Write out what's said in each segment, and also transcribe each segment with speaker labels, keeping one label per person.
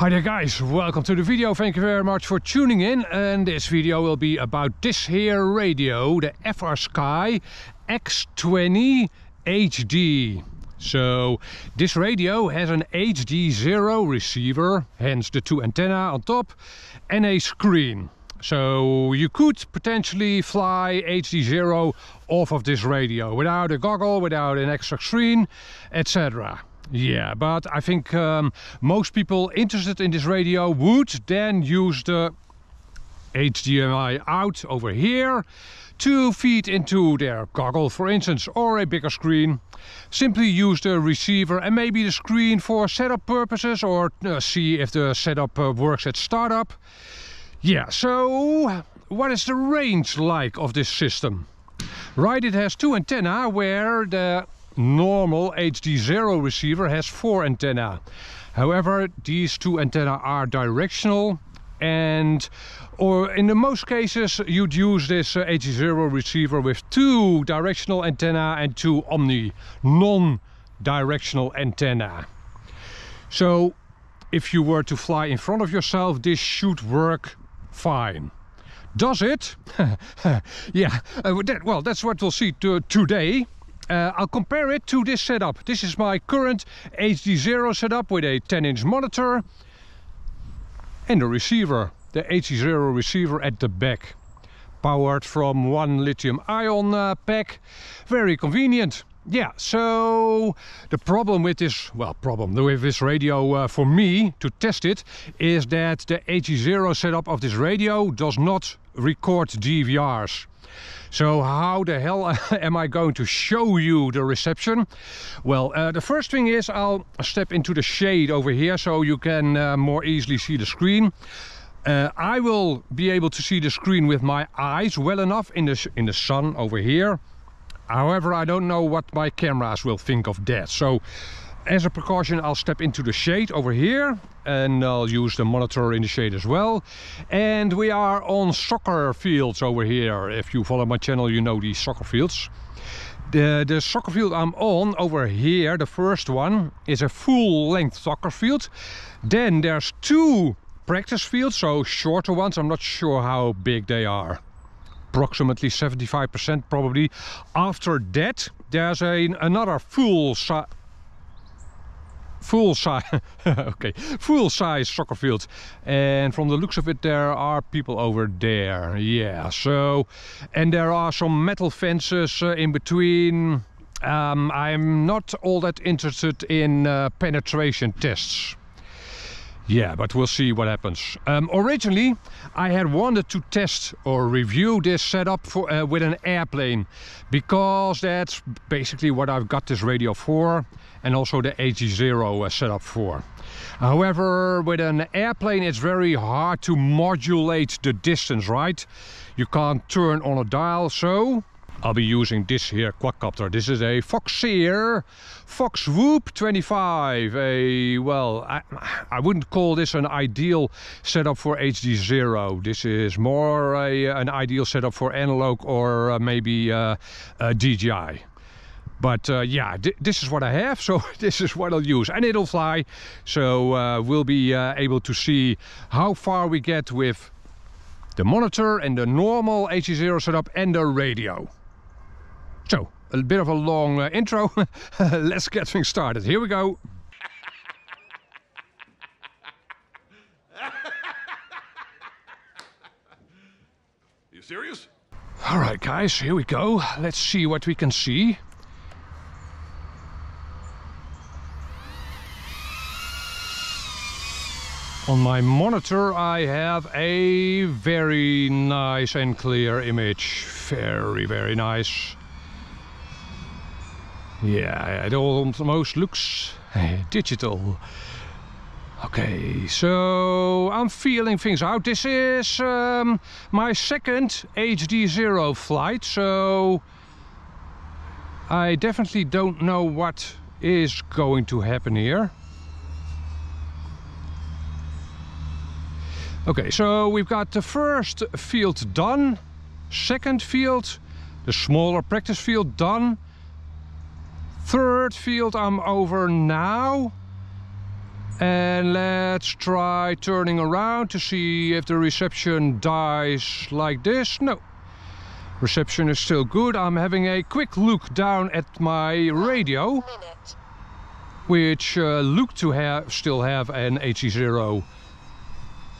Speaker 1: Hi there guys, welcome to the video. Thank you very much for tuning in, and this video will be about this here radio, the FrSky X20 HD. So this radio has an HDzero receiver, hence the two antennae on top, and a screen. So you could potentially fly HDzero off of this radio without a goggle, without an extra screen, etc. Yeah, but I think most people interested in this radio would then use the HDMI out over here to feed into their goggle, for instance, or a bigger screen. Simply use the receiver and maybe the screen for setup purposes, or see if the setup works at startup. Yeah, so what is the range like of this system? Right, it has two antennae, where the normal HDzero receiver has 4 antennae. However, these two antennae are directional, and or in the most cases you'd use this HDzero receiver with 2 directional antennae and 2 non-directional antennae. So if you were to fly in front of yourself, this should work fine. Does it? Yeah, well, that's what we'll see today. I'll compare it to this setup. This is my current HDzero setup with a 10-inch monitor and the receiver, the HDzero receiver at the back, powered from one lithium-ion pack. Very convenient. Yeah, so the problem with this, with this radio for me to test it, is that the HDzero setup of this radio does not record DVRs. So how the hell am I going to show you the reception? Well, the first thing is I'll step into the shade over here so you can more easily see the screen. I will be able to see the screen with my eyes well enough in the sun over here. However, I don't know what my cameras will think of that. So as a precaution, I'll step into the shade over here, and I'll use the monitor in the shade as well. And we are on soccer fields over here. If you follow my channel, you know these soccer fields. The soccer field I'm on over here, the first one, is a full-length soccer field. Then there's 2 practice fields, so shorter ones. I'm not sure how big they are. Approximately 75% probably. After that, there's another full-size soccer field, and from the looks of it there are people over there. Yeah, so, and there are some metal fences in between. I'm not all that interested in penetration tests. Yeah, but we'll see what happens. Originally, I had wanted to test or review this setup for, with an airplane, because that's basically what I've got this radio for, and also the HDzero setup for. However, with an airplane it's very hard to modulate the distance, right? You can't turn on a dial, so I'll be using this here quadcopter. This is a FrSky Foxwhoop 25. I wouldn't call this an ideal setup for HDzero. This is more an ideal setup for analog, or maybe DJI. But yeah, this is what I have, so this is what I'll use, and it'll fly. So we'll be able to see how far we get with the monitor and the normal HDzero setup and the radio. So, a bit of a long intro. Let's get things started. Here we go.
Speaker 2: You serious?
Speaker 1: All right, guys, here we go. Let's see what we can see. On my monitor I have a very nice and clear image. Very, very nice. Yeah, it almost looks digital. Okay, so I'm feeling things out. This is my second HDzero flight, so I definitely don't know what is going to happen here. Okay, so we've got the first field done, second field, the smaller practice field done, third field I'm over now, And let's try turning around to see if the reception dies like this. No, reception is still good. I'm having a quick look down at my radio, which looked to still have an HDzero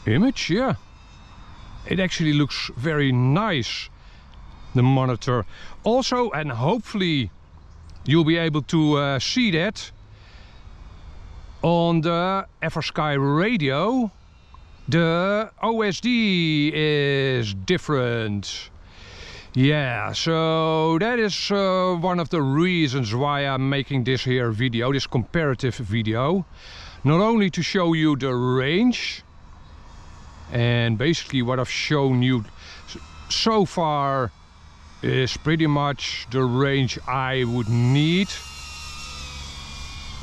Speaker 1: image. Yeah, it actually looks very nice, the monitor. Also, and hopefully you'll be able to see that on the FrSky radio, the OSD is different. Yeah, so that is one of the reasons why I'm making this here video, this comparative video. Not only to show you the range, and basically what I've shown you so far is pretty much the range I would need.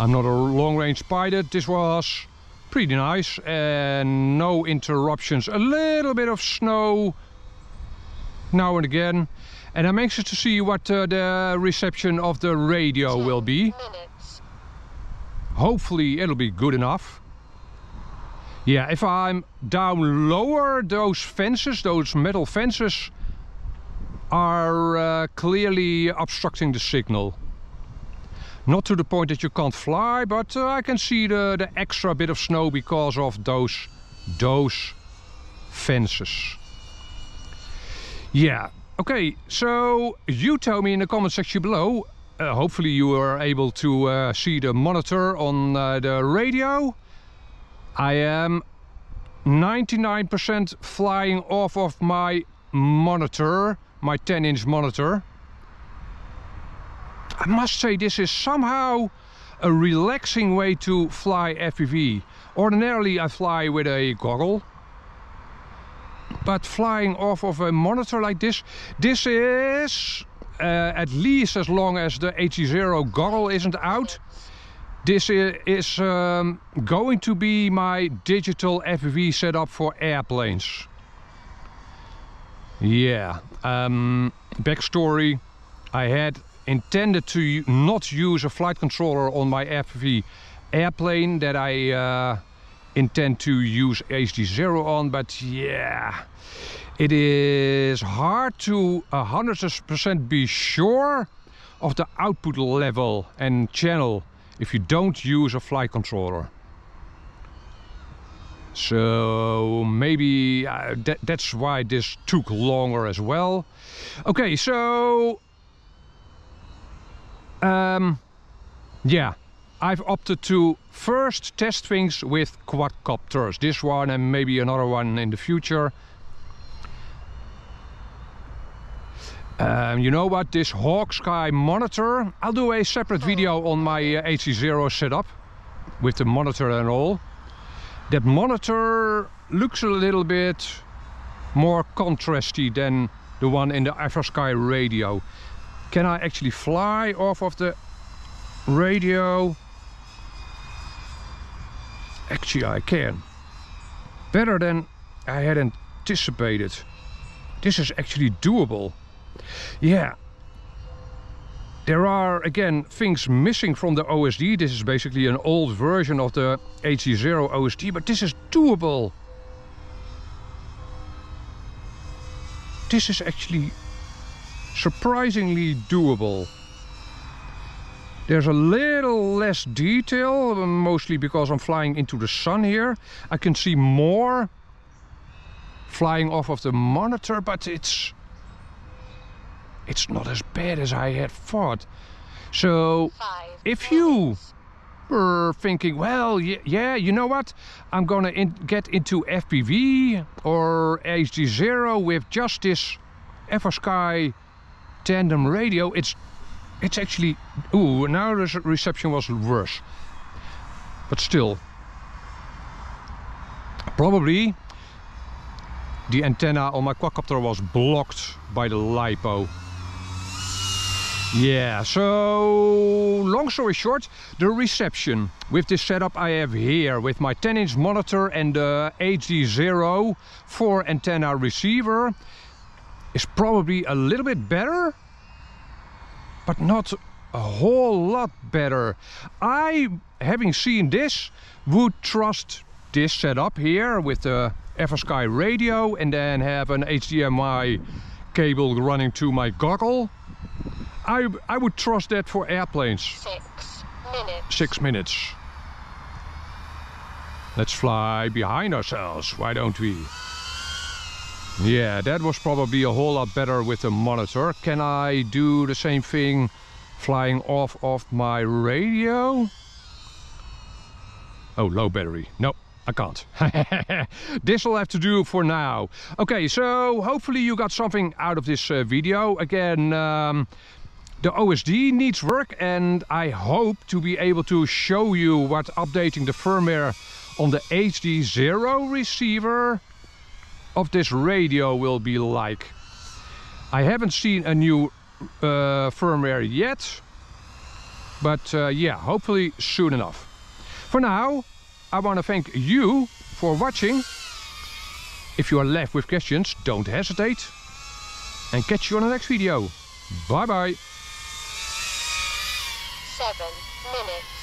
Speaker 1: I'm not a long-range pilot. This was pretty nice and no interruptions. A little bit of snow now and again. And I'm anxious to see what the reception of the radio will be. Hopefully it'll be good enough. Yeah, if I'm down lower, those fences, those metal fences, are clearly obstructing the signal. Not to the point that you can't fly, but I can see the extra bit of snow because of those fences. Yeah, okay, so you tell me in the comment section below. Hopefully you are able to see the monitor on the radio. I am 99% flying off of my monitor, my 10-inch monitor. I must say this is somehow a relaxing way to fly FPV. Ordinarily I fly with a goggle, but flying off of a monitor like this is at least as long as the HDzero goggle isn't out. This is going to be my digital FPV setup for airplanes. Yeah, backstory, I had intended to not use a flight controller on my FPV airplane that I intend to use HDzero on, but yeah, it is hard to 100% be sure of the output level and channel if you don't use a flight controller. So maybe that's why this took longer as well. Okay, so yeah, I've opted to first test things with quadcopters. This one and maybe another one in the future. You know what, this FrSky monitor, I'll do a separate video on my HDzero setup with the monitor and all. That monitor looks a little bit more contrasty than the one in the FrSky radio. Can I actually fly off of the radio? Actually I can. Better than I had anticipated. This is actually doable. Yeah. There are again things missing from the OSD. This is basically an old version of the HDzero OSD, but this is doable. This is actually surprisingly doable. There's a little less detail, mostly because I'm flying into the sun here. I can see more flying off of the monitor, but it's not as bad as I had thought. So if you were thinking, well, yeah, you know what, I'm gonna get into FPV or HDzero with just this FrSky Tandem radio, it's actually, ooh, now the reception was worse, but still, probably the antenna on my quadcopter was blocked by the LiPo. Yeah, so long story short, the reception with this setup I have here with my 10-inch monitor and the HDzero 4 antenna receiver is probably a little bit better, but not a whole lot better. I, having seen this, would trust this setup here with the FrSky radio and then have an HDMI cable running to my goggle. I would trust that for airplanes.
Speaker 3: 6 minutes.
Speaker 1: 6 minutes. Let's fly behind ourselves, why don't we? Yeah, that was probably a whole lot better with the monitor. Can I do the same thing flying off of my radio? Oh, low battery. No, I can't. This will have to do for now. Okay, so hopefully you got something out of this video. Again, the OSD needs work, and I hope to be able to show you what updating the firmware on the HDzero receiver of this radio will be like. I haven't seen a new firmware yet, but yeah, hopefully soon enough. For now, I want to thank you for watching. If you are left with questions, don't hesitate, and catch you on the next video. Bye bye.
Speaker 3: 7 minutes.